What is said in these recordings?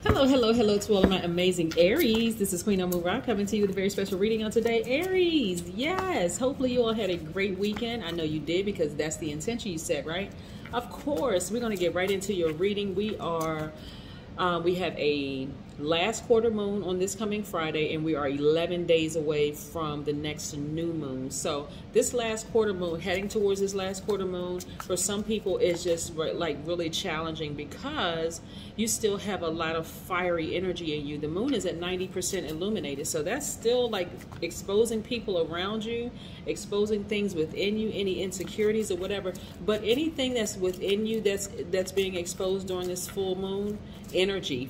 Hello, hello, hello to all of my amazing Aries. This is Queen Amun Ra coming to you with a very special reading on today. Aries, yes. Hopefully you all had a great weekend. I know you did because that's the intention you set, right? Of course, we're going to get right into your reading. We have a last quarter moon on this coming Friday, and we are 11 days away from the next new moon. So this last quarter moon, heading towards this last quarter moon, for some people is just like really challenging because you still have a lot of fiery energy in you. The moon is at 90% illuminated, so that's still like exposing people around you, exposing things within you, any insecurities or whatever. But anything that's within you that's being exposed during this full moon energy,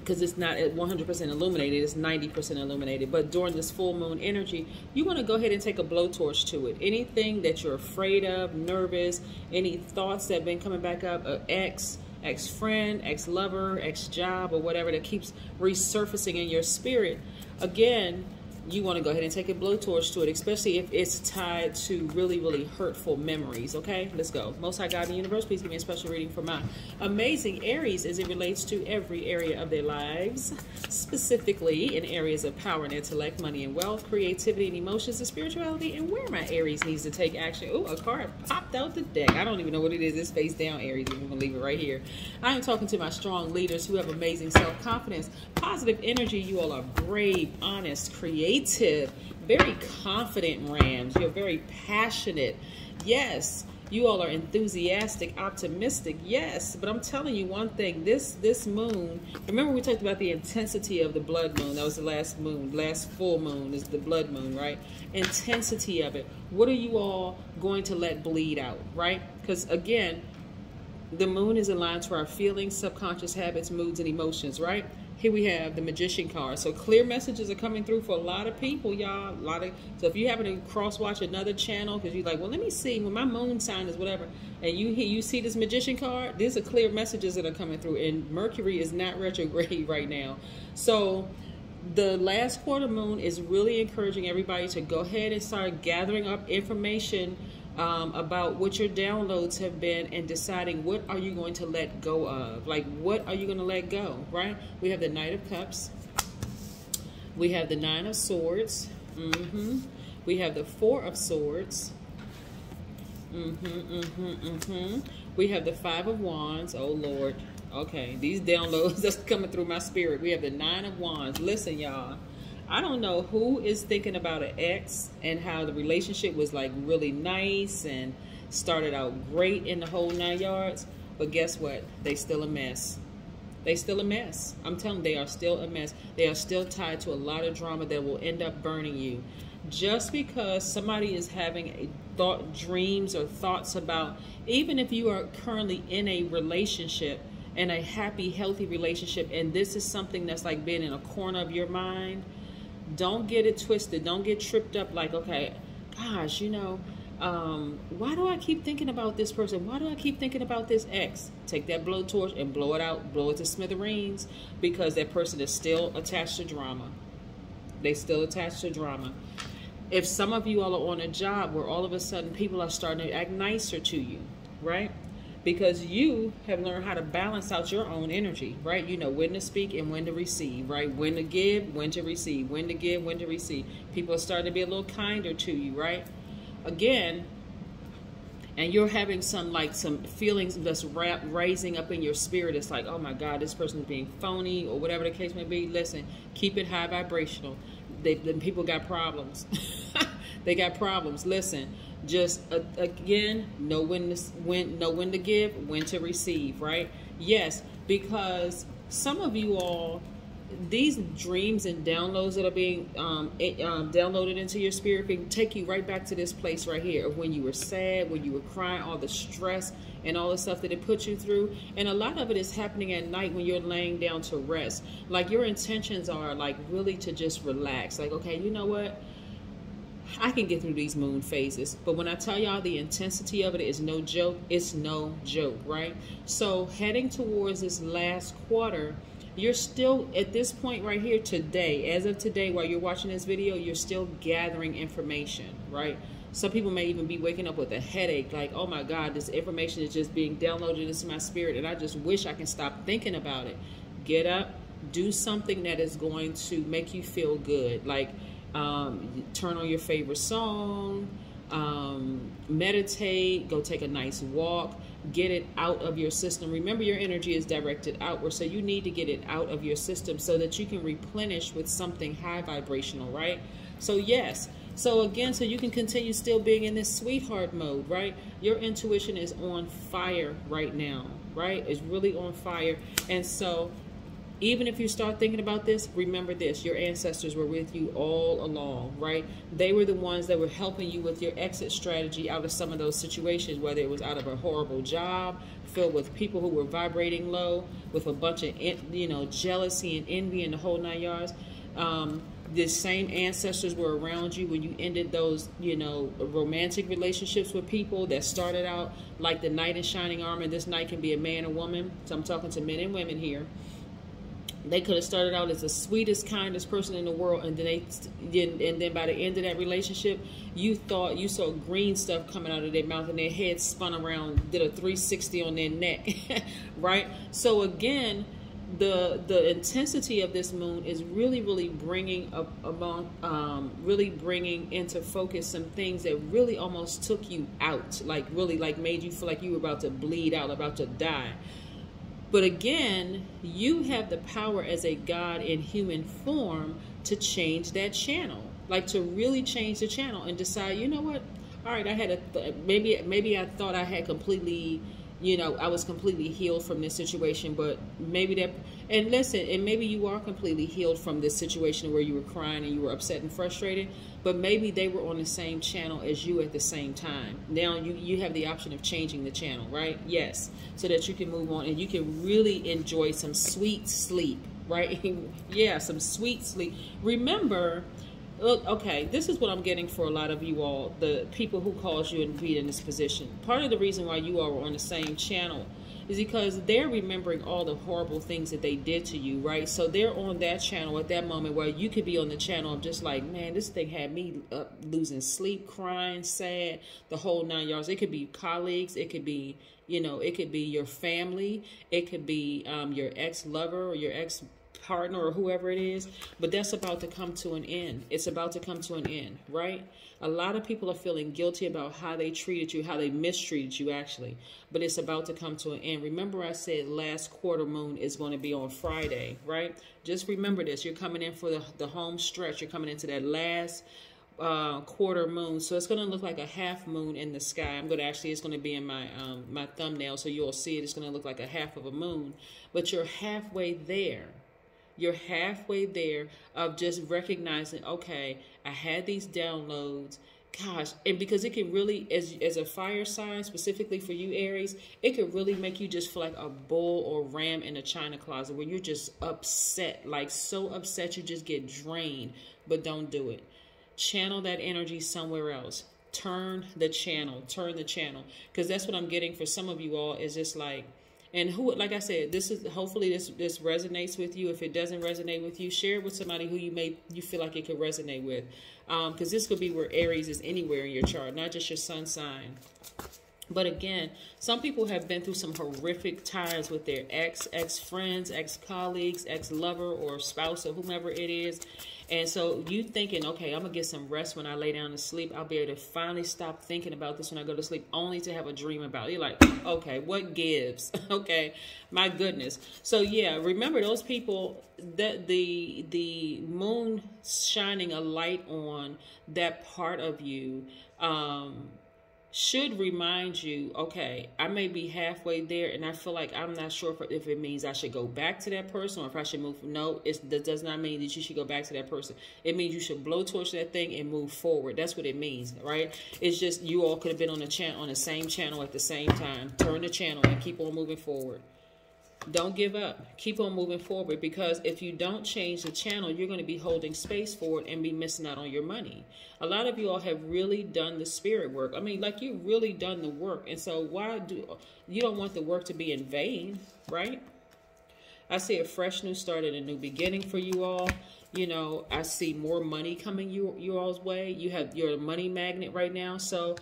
because it's not at 100% illuminated, it's 90% illuminated. But during this full moon energy, you want to go ahead and take a blowtorch to it. Anything that you're afraid of, nervous, any thoughts that have been coming back up, ex-friend, ex-lover, ex-job, or whatever that keeps resurfacing in your spirit, again, you want to go ahead and take a blowtorch to it, especially if it's tied to really, really hurtful memories, okay? Let's go. Most High God in the universe, please give me a special reading for my amazing Aries as it relates to every area of their lives, specifically in areas of power and intellect, money and wealth, creativity and emotions and spirituality, and where my Aries needs to take action. Oh, a card popped out the deck. I don't even know what it is. It's face down, Aries. I'm going to leave it right here. I am talking to my strong leaders who have amazing self-confidence, positive energy. You all are brave, honest, creative, very confident Rams. You're very passionate. Yes, you all are enthusiastic, optimistic. Yes, but I'm telling you one thing, this moon, remember we talked about the intensity of the blood moon. That was the last moon. Last full moon is the blood moon, right? Intensity of it. What are you all going to let bleed out, right? Because again, the moon is aligned to our feelings, subconscious habits, moods, and emotions, right? Here we have the Magician card. So clear messages are coming through for a lot of people, y'all. So if you happen to cross-watch another channel, because you're like, well, let me see, when my moon sign is whatever, and you see this Magician card, these are clear messages that are coming through, and Mercury is not retrograde right now. So the last quarter moon is really encouraging everybody to go ahead and start gathering up information about what your downloads have been and deciding what are you going to let go of. Like, what are you going to let go, right? We have the Knight of Cups. We have the Nine of Swords. We have the Four of Swords. We have the Five of Wands. Oh, Lord. Okay, these downloads that's coming through my spirit. We have the Nine of Wands. Listen, y'all. I don't know who is thinking about an ex and how the relationship was like really nice and started out great in the whole 9 yards. But guess what? They still a mess. They still a mess. I'm telling you, they are still a mess. They are still tied to a lot of drama that will end up burning you. Just because somebody is having dreams or thoughts about, even if you are currently in a relationship, in a happy, healthy relationship, and this is something that's like being in a corner of your mind, don't get it twisted. Don't get tripped up like, okay, gosh, you know, why do I keep thinking about this person? Why do I keep thinking about this ex? Take that blowtorch and blow it out, blow it to smithereens, because that person is still attached to drama. They still attached to drama. If some of you all are on a job where all of a sudden people are starting to act nicer to you, right? Because you have learned how to balance out your own energy, right? You know when to speak and when to receive, right? When to give, when to receive, when to give, when to receive. People are starting to be a little kinder to you, right? Again, and you're having some feelings that's raising up in your spirit. It's like, oh my God, this person is being phony or whatever the case may be. Listen, keep it high vibrational. Then people got problems. They got problems. Listen. Just again, know when to give, when to receive, right? Yes, because some of you all, these dreams and downloads that are being downloaded into your spirit can take you right back to this place right here of when you were sad, when you were crying, all the stress and all the stuff that it put you through. And a lot of it is happening at night when you're laying down to rest. Like your intentions are like really to just relax. Like, okay, you know what? I can get through these moon phases, but when I tell y'all the intensity of it is no joke, it's no joke, right? So heading towards this last quarter, you're still at this point right here today, as of today, while you're watching this video, you're still gathering information, right? Some people may even be waking up with a headache, like, oh my God, this information is just being downloaded into my spirit, and I just wish I can stop thinking about it. Get up, do something that is going to make you feel good, like turn on your favorite song, meditate, go take a nice walk, get it out of your system. Remember, your energy is directed outward, so you need to get it out of your system so that you can replenish with something high vibrational, right? So yes, so again, so you can continue still being in this sweetheart mode, right? Your intuition is on fire right now, right? It's really on fire. And so even if you start thinking about this, remember this: your ancestors were with you all along, right? They were the ones that were helping you with your exit strategy out of some of those situations, whether it was out of a horrible job filled with people who were vibrating low, with a bunch of, you know, jealousy and envy and the whole 9 yards. The same ancestors were around you when you ended those, you know, romantic relationships with people that started out like the knight in shining armor. This knight can be a man or woman. So I'm talking to men and women here. They could have started out as the sweetest, kindest person in the world, and then by the end of that relationship, you thought you saw green stuff coming out of their mouth, and their head spun around, did a 360 on their neck, right? So again, the intensity of this moon is really bringing really bringing into focus some things that really almost took you out, like really like made you feel like you were about to bleed out, about to die. But again, you have the power as a God in human form to change that channel, like to really change the channel and decide, you know what? All right, I had maybe I thought I had completely, you know, I was completely healed from this situation, but maybe that, and listen, and maybe you are completely healed from this situation where you were crying and you were upset and frustrated, but maybe they were on the same channel as you at the same time. Now you have the option of changing the channel, right? Yes, so that you can move on and you can really enjoy some sweet sleep, right? Yeah, some sweet sleep. Remember, look, okay, this is what I'm getting for a lot of you all, the people who caused you and be in this position. Part of the reason why you all are on the same channel is because they're remembering all the horrible things that they did to you, right? So they're on that channel at that moment where you could be on the channel of just like, man, this thing had me losing sleep, crying, sad, the whole 9 yards. It could be colleagues, it could be, you know, it could be your family, it could be your ex-lover or your ex-partner or whoever it is, but that's about to come to an end. It's about to come to an end, right? A lot of people are feeling guilty about how they treated you, how they mistreated you actually, but it's about to come to an end. Remember I said last quarter moon is going to be on Friday, right? Just remember this. You're coming in for the home stretch. You're coming into that last quarter moon, so it's going to look like a half moon in the sky. I'm going to actually, it's going to be in my my thumbnail, so you'll see it. It's going to look like a half of a moon, but you're halfway there. You're halfway there of just recognizing, okay, I had these downloads, gosh, and because it can really, as a fire sign, specifically for you, Aries, it could really make you just feel like a bull or ram in a china closet where you're just upset, like so upset you just get drained, but don't do it. Channel that energy somewhere else. Turn the channel, because that's what I'm getting for some of you all is just like, and who, like I said, this is hopefully this resonates with you. If it doesn't resonate with you, share it with somebody who you feel like it could resonate with, because this could be where Aries is anywhere in your chart, not just your sun sign. But again, some people have been through some horrific times with their ex-friends, ex-colleagues, ex-lover or spouse or whomever it is. And so you thinking, okay, I'm going to get some rest when I lay down to sleep. I'll be able to finally stop thinking about this when I go to sleep, only to have a dream about it. You're like, okay, what gives? Okay, my goodness. So yeah, remember those people, that the moon shining a light on that part of you, should remind you, okay, I may be halfway there and I feel like I'm not sure if it means I should go back to that person or if I should move. No, that does not mean that you should go back to that person. It means you should blow torch that thing and move forward. That's what it means, right? It's just you all could have been on the same channel at the same time. Turn the channel and keep on moving forward. Don't give up. Keep on moving forward, because if you don't change the channel, you're going to be holding space for it and be missing out on your money. A lot of you all have really done the spirit work. I mean, like, you've really done the work. And so why do you don't want the work to be in vain, right? I see a fresh new start and a new beginning for you all. You know, I see more money coming you all's way. You're a money magnet right now. So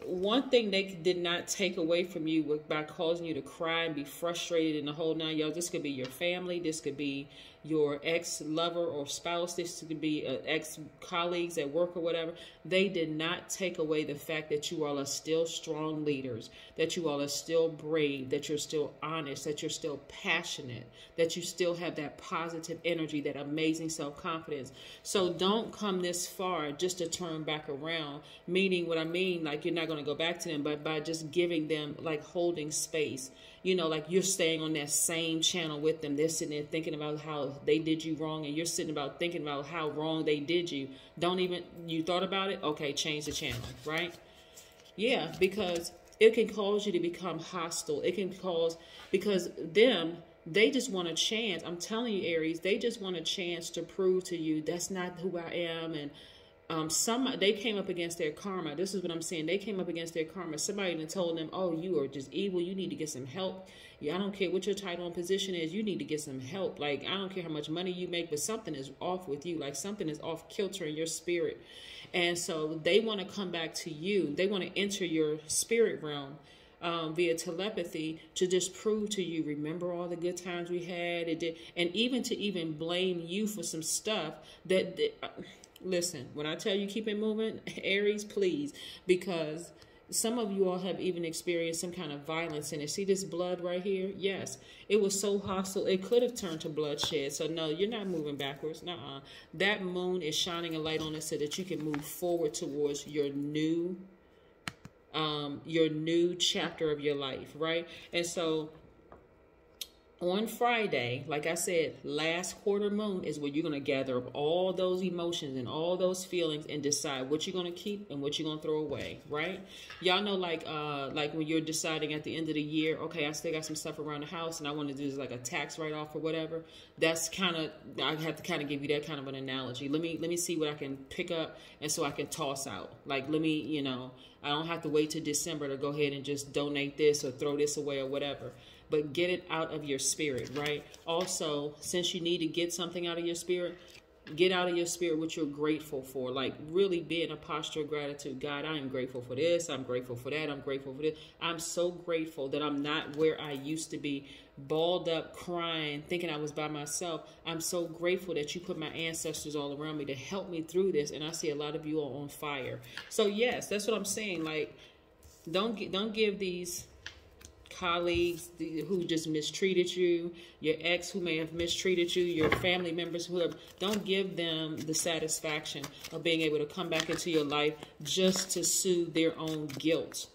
one thing they did not take away from you by causing you to cry and be frustrated in the whole nine, y'all, this could be your family, this could be your ex-lover or spouse, this could be ex-colleagues at work or whatever. They did not take away the fact that you all are still strong leaders, that you all are still brave, that you're still honest, that you're still passionate, that you still have that positive energy, that amazing self-confidence. So don't come this far just to turn back around, meaning what I mean, like you're not going to go back to them, but by just giving them, like holding space. You know, like you're staying on that same channel with them. They're sitting there thinking about how they did you wrong, and you're sitting about thinking about how wrong they did you. You thought about it? Okay, change the channel, right? Yeah, because it can cause you to become hostile. It can cause, because they just want a chance. I'm telling you, Aries, they just want a chance to prove to you that's not who I am. And they came up against their karma. This is what I'm saying. They came up against their karma. Somebody even told them, oh, you are just evil. You need to get some help. Yeah, I don't care what your title and position is. You need to get some help. Like, I don't care how much money you make, but something is off with you. Like, something is off kilter in your spirit. And so they want to come back to you. They want to enter your spirit realm via telepathy to just prove to you, remember all the good times we had. And even to blame you for some stuff that listen, when I tell you keep it moving, Aries, please, because some of you all have even experienced some kind of violence in it. See this blood right here? Yes, it was so hostile. It could have turned to bloodshed. So no, you're not moving backwards. Nuh-uh. That moon is shining a light on it so that you can move forward towards your new chapter of your life, right? And so on Friday, like I said, last quarter moon is where you're going to gather up all those emotions and all those feelings and decide what you're going to keep and what you're going to throw away, right? Y'all know, like when you're deciding at the end of the year, okay, I still got some stuff around the house and I want to do like a tax write-off or whatever. That's kind of, I have to kind of give you that kind of an analogy. Let me see what I can pick up and so I can toss out. Like, you know, I don't have to wait till December to go ahead and just donate this or throw this away or whatever. But get it out of your spirit, right? Also, since you need to get something out of your spirit, get out of your spirit what you're grateful for. Like, really be in a posture of gratitude. God, I am grateful for this. I'm grateful for that. I'm grateful for this. I'm so grateful that I'm not where I used to be, balled up, crying, thinking I was by myself. I'm so grateful that you put my ancestors all around me to help me through this. And I see a lot of you all on fire. So, yes, that's what I'm saying. Like, don't give these colleagues who just mistreated you, your ex who may have mistreated you, your family members who have, don't give them the satisfaction of being able to come back into your life just to soothe their own guilt.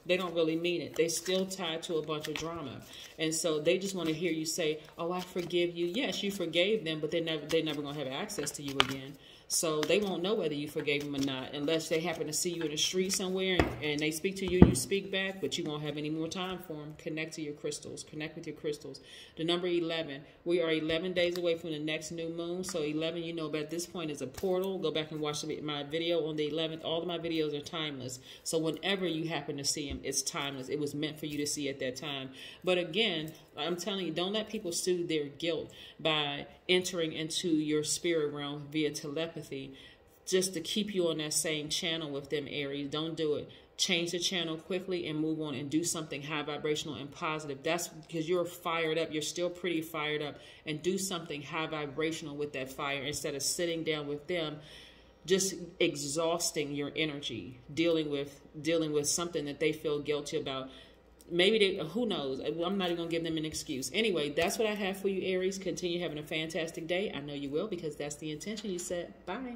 They don't really mean it. They still tied to a bunch of drama. And so they just want to hear you say, oh, I forgive you. Yes, you forgave them, but they're never going to have access to you again. So they won't know whether you forgave them or not unless they happen to see you in the street somewhere and they speak to you, you speak back, but you won't have any more time for them. Connect to your crystals. Connect with your crystals. The number 11, we are 11 days away from the next new moon. So 11, you know, at this point is a portal. Go back and watch my video on the 11th. All of my videos are timeless. So whenever you happen to see them, it's timeless. It was meant for you to see at that time. But again, I'm telling you, don't let people soothe their guilt by entering into your spirit realm via telepathy just to keep you on that same channel with them, Aries. Don't do it. Change the channel quickly and move on and do something high vibrational and positive. That's because you're fired up. You're still pretty fired up. And do something high vibrational with that fire instead of sitting down with them, just exhausting your energy, dealing with something that they feel guilty about. Maybe who knows? I'm not even going to give them an excuse. Anyway, that's what I have for you, Aries. Continue having a fantastic day. I know you will because that's the intention you set. Bye.